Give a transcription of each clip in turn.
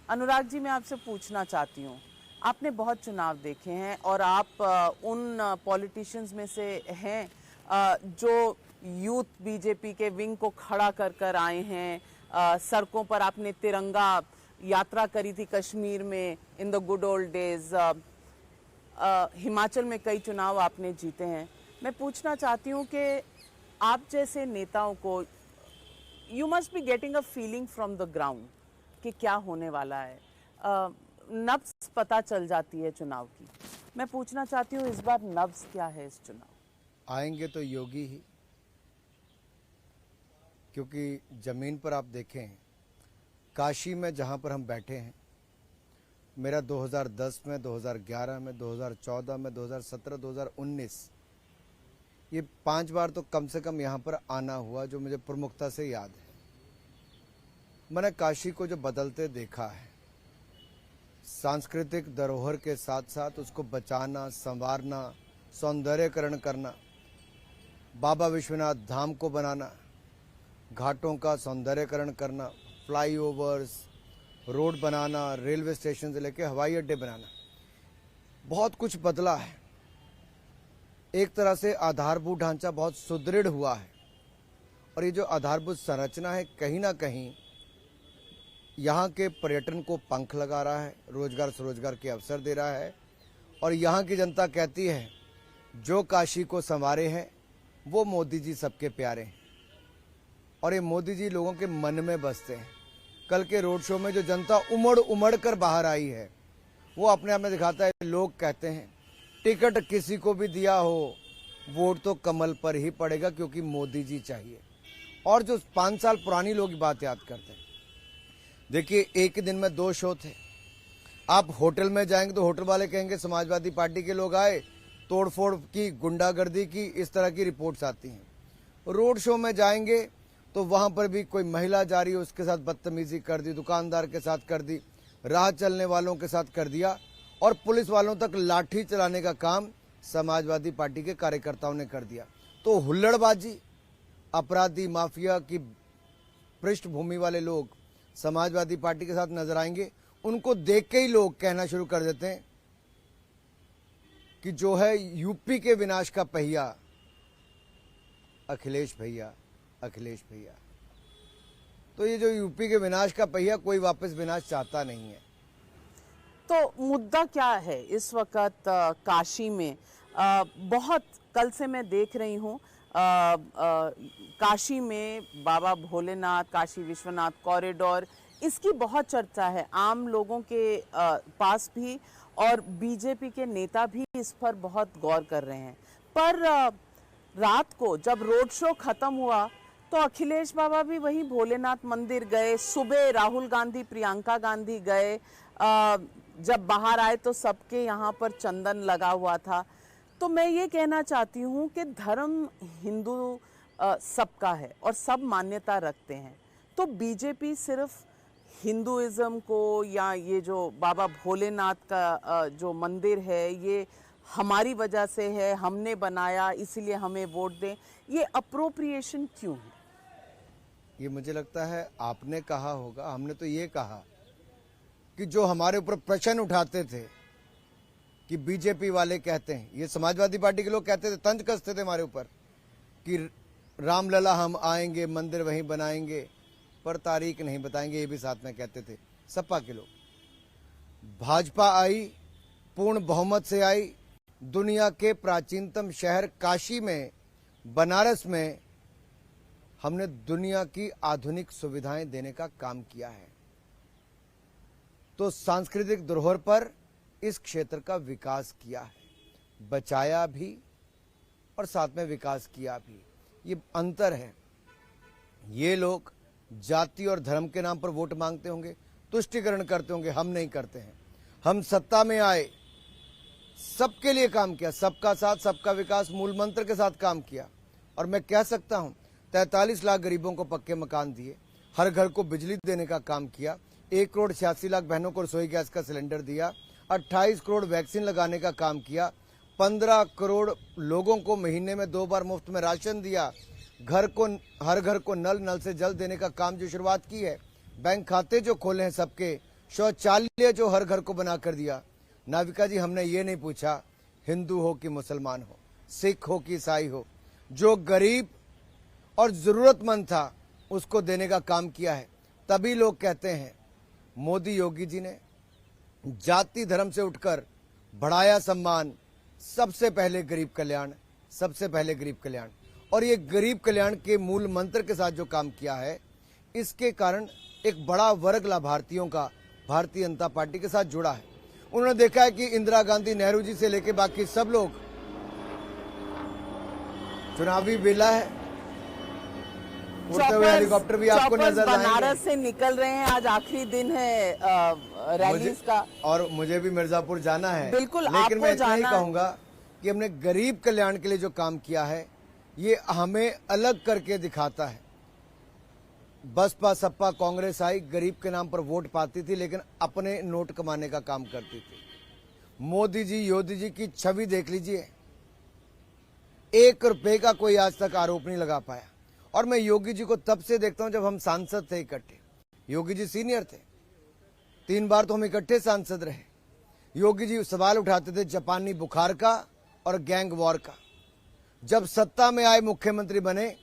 अनुराग जी, मैं आपसे पूछना चाहती हूँ, आपने बहुत चुनाव देखे हैं और आप उन पॉलिटिशियंस में से हैं जो यूथ बीजेपी के विंग को खड़ा कर कर आए हैं। सड़कों पर आपने तिरंगा यात्रा करी थी कश्मीर में in the good old days. Himachal में कई चुनाव आपने जीते हैं। मैं पूछना चाहती हूँ कि आप जैसे नेताओं को you must be getting a feeling from the ground कि क्या होने वाला है। नब्ज पता चल जाती है चुनाव की। मैं पूछना चाहती हूँ इस बार नब्ज क्या है इस चुनाव? आएंगे तो योगी ही, क्योंकि जमीन पर आप देखें काशी में जहां पर हम बैठे हैं, मेरा 2010 में, 2011 में, 2014 में, 2017, 2019 ये 5 बार तो कम से कम यहाँ पर आना हुआ, जो मुझे प्रमुखता से याद है। मैंने काशी को जो बदलते देखा है, सांस्कृतिक धरोहर के साथ साथ उसको बचाना, संवारना, सौंदर्यकरण करना, बाबा विश्वनाथ धाम को बनाना, घाटों का सौंदर्यकरण करना, फ्लाईओवर्स, रोड बनाना, रेलवे स्टेशन से लेकर हवाई अड्डे बनाना, बहुत कुछ बदला है। एक तरह से आधारभूत ढांचा बहुत सुदृढ़ हुआ है और ये जो आधारभूत संरचना है कहीं ना कहीं यहाँ के पर्यटन को पंख लगा रहा है, रोजगार स्वरोजगार के अवसर दे रहा है। और यहाँ की जनता कहती है जो काशी को संवारे हैं वो मोदी जी सबके प्यारे हैं और ये मोदी जी लोगों के मन में बसते हैं। कल के रोड शो में जो जनता उमड़ उमड़ कर बाहर आई है वो अपने आप में दिखाता है। लोग कहते हैं टिकट किसी को भी दिया हो वोट तो कमल पर ही पड़ेगा क्योंकि मोदी जी चाहिए। और जो 5 साल पुरानी लोग बात याद करते हैं, देखिए एक दिन में 2 शो थे। आप होटल में जाएंगे तो होटल वाले कहेंगे समाजवादी पार्टी के लोग आए, तोड़फोड़ की, गुंडागर्दी की, इस तरह की रिपोर्ट्स आती हैं। रोड शो में जाएंगे तो वहां पर भी कोई महिला जा रही है उसके साथ बदतमीजी कर दी, दुकानदार के साथ कर दी, राह चलने वालों के साथ कर दिया और पुलिस वालों तक लाठी चलाने का काम समाजवादी पार्टी के कार्यकर्ताओं ने कर दिया। तो हुल्लड़बाजी, अपराधी, माफिया की पृष्ठभूमि वाले लोग समाजवादी पार्टी के साथ नजर आएंगे। उनको देख के ही लोग कहना शुरू कर देते हैं कि जो है यूपी के विनाश का पहिया अखिलेश भैया, अखिलेश भैया। तो ये जो यूपी के विनाश का पहिया, कोई वापस विनाश चाहता नहीं है। तो मुद्दा क्या है इस वक्त काशी में? बहुत कल से मैं देख रही हूँ काशी में बाबा भोलेनाथ, काशी विश्वनाथ कॉरिडोर, इसकी बहुत चर्चा है आम लोगों के पास भी और बीजेपी के नेता भी इस पर बहुत गौर कर रहे हैं। पर रात को जब रोड शो खत्म हुआ तो अखिलेश बाबा भी वहीं भोलेनाथ मंदिर गए। सुबह राहुल गांधी, प्रियंका गांधी गए। जब बाहर आए तो सबके यहाँ पर चंदन लगा हुआ था। तो मैं ये कहना चाहती हूँ कि धर्म हिंदू सबका है और सब मान्यता रखते हैं। तो बीजेपी सिर्फ हिंदुइज्म को या ये जो बाबा भोलेनाथ का जो मंदिर है ये हमारी वजह से है, हमने बनाया इसलिए हमें वोट दें, ये अप्रोप्रिएशन क्यों है? ये मुझे लगता है आपने कहा होगा, हमने तो ये कहा कि जो हमारे ऊपर प्रश्न उठाते थे कि बीजेपी वाले कहते हैं, ये समाजवादी पार्टी के लोग कहते थे, तंज कसते थे हमारे ऊपर कि रामलला हम आएंगे, मंदिर वहीं बनाएंगे, पर तारीख नहीं बताएंगे, ये भी साथ में कहते थे सपा के लोग। भाजपा आई, पूर्ण बहुमत से आई, दुनिया के प्राचीनतम शहर काशी में, बनारस में हमने दुनिया की आधुनिक सुविधाएं देने का काम किया है। तो सांस्कृतिक धरोहर पर इस क्षेत्र का विकास किया है, बचाया भी और साथ में विकास किया भी। ये अंतर है। ये लोग जाति और धर्म के नाम पर वोट मांगते होंगे, तुष्टिकरण करते होंगे, हम नहीं करते हैं। हम सत्ता में आए, सबके लिए काम किया, सबका साथ सबका विकास मूल मंत्र के साथ काम किया। और मैं कह सकता हूं 43 लाख गरीबों को पक्के मकान दिए, हर घर को बिजली देने का काम किया, 1 करोड़ 86 लाख बहनों को रसोई गैस का सिलेंडर दिया, 28 करोड़ वैक्सीन लगाने का काम किया, 15 करोड़ लोगों को महीने में 2 बार मुफ्त में राशन दिया, हर घर को नल से जल देने का काम जो शुरुआत की है, बैंक खाते जो खोले हैं सबके, शौचालय जो हर घर को बना कर दिया। नाविका जी, हमने ये नहीं पूछा हिंदू हो कि मुसलमान हो, सिख हो कि ईसाई हो, जो गरीब और जरूरतमंद था उसको देने का काम किया है। तभी लोग कहते हैं मोदी योगी जी ने जाति धर्म से उठकर बढ़ाया सम्मान, सबसे पहले गरीब कल्याण, सबसे पहले गरीब कल्याण। और ये गरीब कल्याण के मूल मंत्र के साथ जो काम किया है, इसके कारण एक बड़ा वर्ग लाभार्थियों का भारतीय जनता पार्टी के साथ जुड़ा है। उन्होंने देखा है कि इंदिरा गांधी, नेहरू जी से लेकर बाकी सब लोग चुनावी बेला है, उड़ते हुए हेलीकॉप्टर भी आपको नजर आएंगे। बनारस से निकल रहे हैं, आज आखिरी दिन है रैलीज का, और मुझे भी मिर्जापुर जाना है। बिल्कुल, लेकिन आपको मैं इतना ही जाना है। कहूंगा कि हमने गरीब कल्याण के लिए जो काम किया है, ये हमें अलग करके दिखाता है। बसपा सपा कांग्रेस आई, गरीब के नाम पर वोट पाती थी, लेकिन अपने नोट कमाने का काम करती थी। मोदी जी, योगी जी की छवि देख लीजिए, 1 रुपए का कोई आज तक आरोप नहीं लगा पाया। और मैं योगी जी को तब से देखता हूं जब हम सांसद थे इकट्ठे। योगी जी सीनियर थे, 3 बार तो हम इकट्ठे सांसद रहे। योगी जी सवाल उठाते थे जापानी बुखार का और गैंग वॉर का। जब सत्ता में आए, मुख्यमंत्री बने,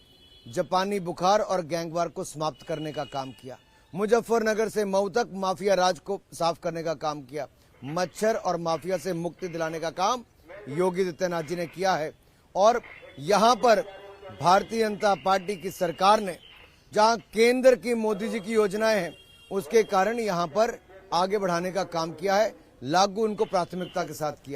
जापानी बुखार और गैंग वॉर को समाप्त करने का काम किया। मुजफ्फरनगर से मऊ तक माफिया राज को साफ करने का काम किया। मच्छर और माफिया से मुक्ति दिलाने का काम योगी आदित्यनाथ जी ने किया है। और यहां पर भारतीय जनता पार्टी की सरकार ने, जहां केंद्र की मोदी जी की योजनाएं हैं, उसके कारण यहां पर आगे बढ़ाने का काम किया है। लागू उनको प्राथमिकता के साथ किया है।